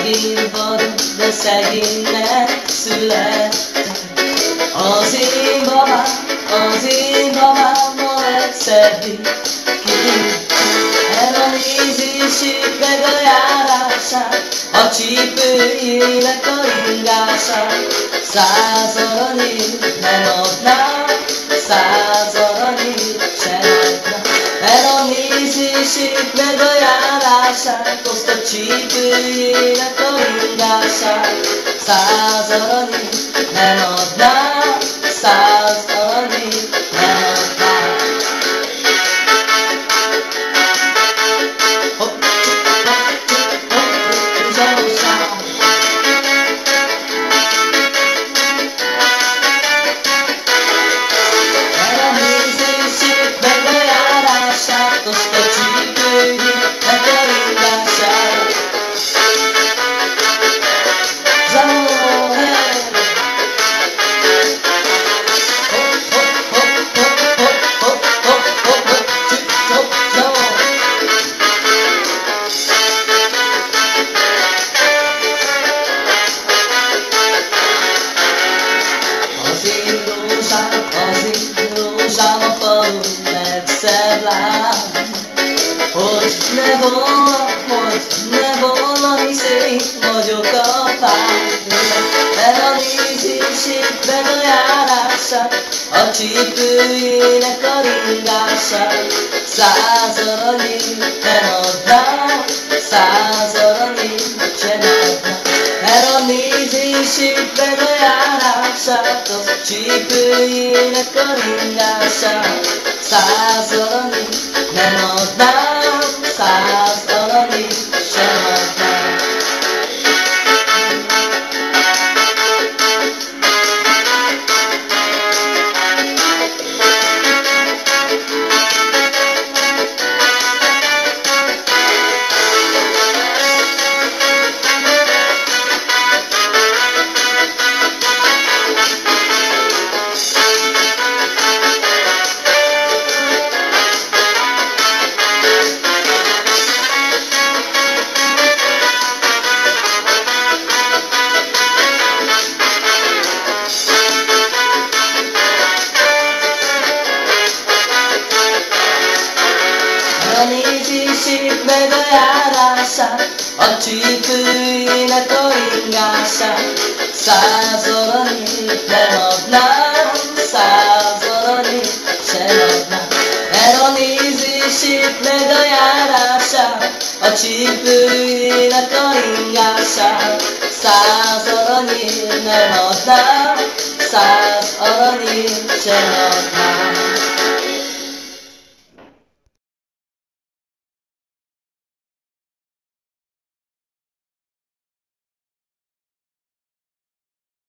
Szegény vagyok, de szegénynek születtem. Az én babám ma legszebbi ki. El a nézését meg a járását, a csípőjének a ringását. 100 aranyért nem adnám, 100 aranyért sem adnám. El a nézését meg a járását, azt a csípőjének a ringását. 100 aranyért nem adnám, 100 aranyért nem adnám. Azt a csípőjének a ringását. Zaló, hey! Hopp, hopp, hopp, hopp, hopp, hopp, hopp, hopp, hopp, csip-csop, zaló. Az én rózsám a falu legszebb lány. Hogy ne volna, hisz én vagyok a pály. El a nézését, meg a járását, a csípőjének a ringását. 100 aranyért nem adnám, 100 aranyért sem adnám. El a nézését, meg a járását, a csípőjének a ringását. 100 aranyért nem adnám, 100 aranyért sem adnám. A nézését meg a járását, a csípőjének a ringását. 100 aranyért nem adnám, 100 aranyért sem adnám. El a nézését meg a járását, a csípőjének a ringását. 100 aranyért nem adnám, 100 aranyért sem adnám.